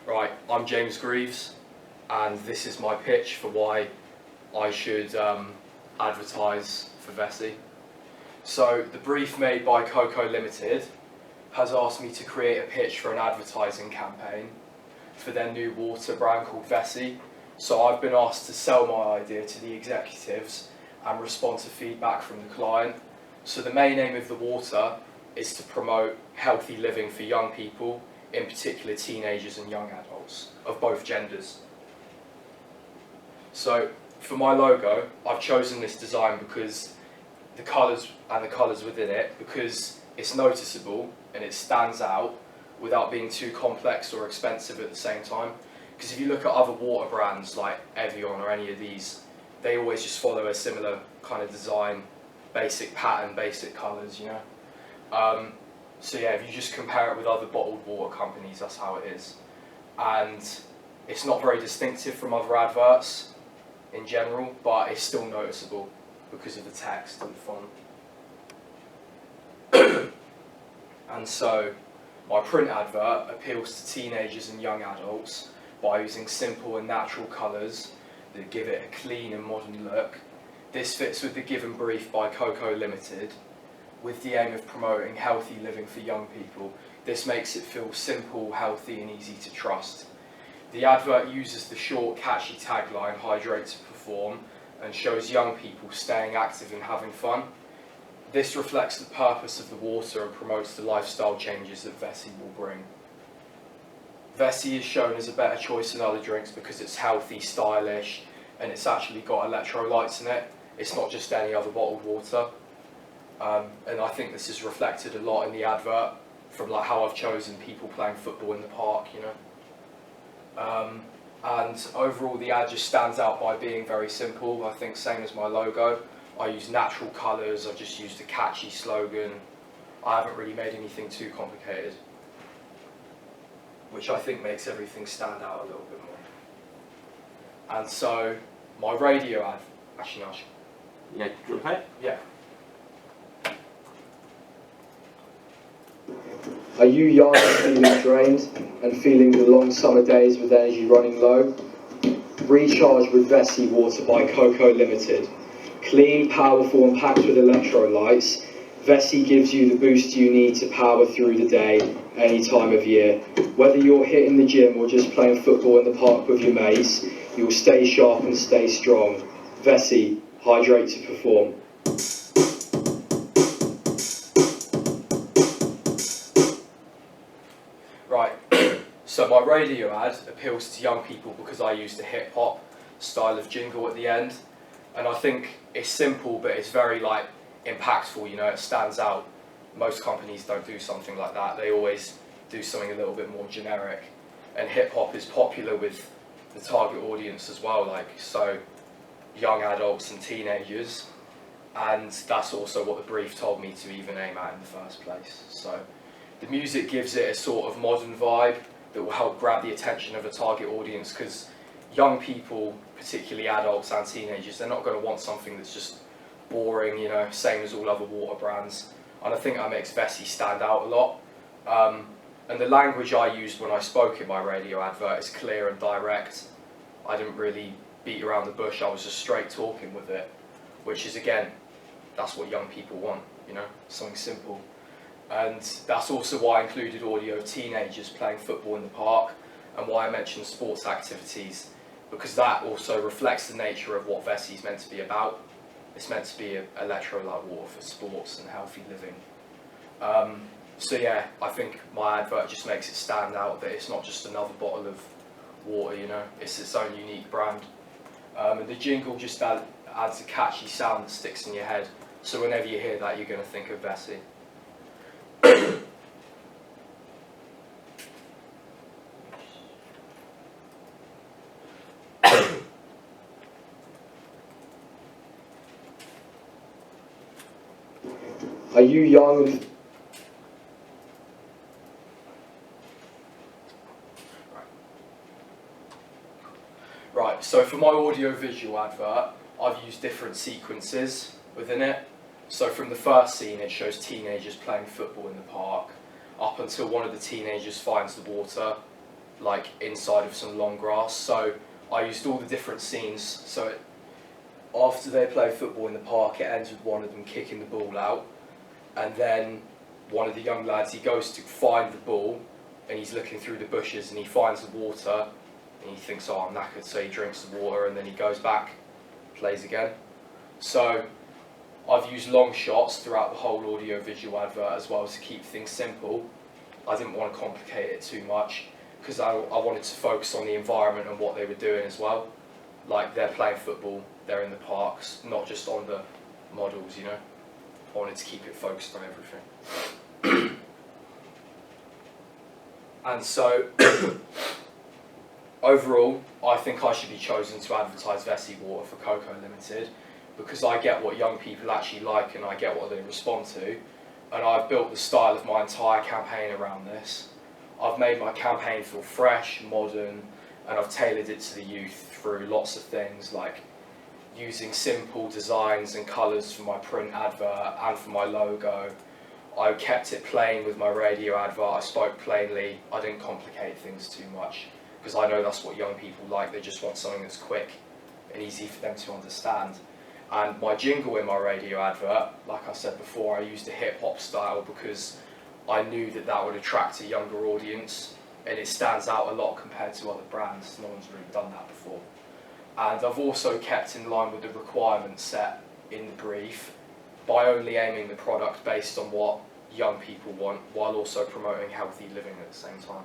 Right, I'm James Greaves, and this is my pitch for why I should advertise for Vessi. So, the brief made by Cocoa Limited has asked me to create a pitch for an advertising campaign for their new water brand called Vessi. So I've been asked to sell my idea to the executives and respond to feedback from the client. So the main aim of the water is to promote healthy living for young people, in particular teenagers and young adults of both genders. So for my logo, I've chosen this design because the colours within it, because it's noticeable and it stands out without being too complex or expensive at the same time. Because if you look at other water brands like Evian or any of these, they always just follow a similar kind of design, basic pattern, basic colours, you know. So yeah, if you just compare it with other bottled water companies, that's how it is. And it's not very distinctive from other adverts in general, but it's still noticeable because of the text and font. And so my print advert appeals to teenagers and young adults by using simple and natural colours that give it a clean and modern look. This fits with the given brief by Cocoa Limited, with the aim of promoting healthy living for young people. This makes it feel simple, healthy and easy to trust. The advert uses the short, catchy tagline, "Hydrate to perform," and shows young people staying active and having fun. This reflects the purpose of the water and promotes the lifestyle changes that Vessi will bring. Vessi is shown as a better choice than other drinks because it's healthy, stylish, and it's actually got electrolytes in it. It's not just any other bottled water. And I think this is reflected a lot in the advert from like how I've chosen people playing football in the park, you know. And overall the ad just stands out by being very simple. I think same as my logo. I use natural colours, I've just used a catchy slogan. I haven't really made anything too complicated, which I think makes everything stand out a little bit more. And so my radio ad, actually no, Yeah, do you want yeah. Are you young and feeling drained and feeling the long summer days with energy running low? Recharge with Vessi water by Cocoa Limited. Clean, powerful and packed with electrolytes, Vessi gives you the boost you need to power through the day, any time of year. Whether you're hitting the gym or just playing football in the park with your mates, you'll stay sharp and stay strong. Vessi, hydrate to perform. Right, so my radio ad appeals to young people because I use the hip hop style of jingle at the end. And I think it's simple, but it's very like impactful, you know, it stands out. Most companies don't do something like that. They always do something a little bit more generic. And hip hop is popular with the target audience as well, like so young adults and teenagers. And that's also what the brief told me to even aim at in the first place. So the music gives it a sort of modern vibe that will help grab the attention of a target audience, because young people, particularly adults and teenagers, they're not going to want something that's just boring, you know, same as all other water brands. And I think that makes Vessi stand out a lot. And the language I used when I spoke in my radio advert is clear and direct. I didn't really beat around the bush, I was just straight talking with it, which is, again, that's what young people want, you know, something simple. And that's also why I included audio of teenagers playing football in the park, and why I mentioned sports activities, because that also reflects the nature of what Vessi is meant to be about. It's meant to be an electrolyte water for sports and healthy living. So yeah, I think my advert just makes it stand out that it's not just another bottle of water, you know, it's its own unique brand. And the jingle just adds a catchy sound that sticks in your head, so whenever you hear that, you're going to think of Vessi. Are you young and Right, so for my audio-visual advert, I've used different sequences within it. So from the first scene, it shows teenagers playing football in the park, up until one of the teenagers finds the water, like inside of some long grass. So I used all the different scenes. So after they play football in the park, it ends with one of them kicking the ball out, and then one of the young lads, he goes to find the ball, and he's looking through the bushes, and he finds the water, and he thinks, oh, I'm knackered, so he drinks the water, and then he goes back, plays again. So I've used long shots throughout the whole audio-visual advert as well to keep things simple. I didn't want to complicate it too much, because I wanted to focus on the environment and what they were doing as well. Like, they're playing football, they're in the parks, not just on the models, you know. I wanted to keep it focused on everything. And so, overall, I think I should be chosen to advertise Vessi Water for Cocoa Limited, because I get what young people actually like and I get what they respond to. And I've built the style of my entire campaign around this. I've made my campaign feel fresh, modern, and I've tailored it to the youth through lots of things like using simple designs and colours for my print advert and for my logo. I kept it plain with my radio advert, I spoke plainly, I didn't complicate things too much, because I know that's what young people like. They just want something that's quick and easy for them to understand. And my jingle in my radio advert, like I said before, I used a hip-hop style because I knew that that would attract a younger audience, and it stands out a lot compared to other brands. No one's really done that before. And I've also kept in line with the requirements set in the brief by only aiming the product based on what young people want, while also promoting healthy living at the same time.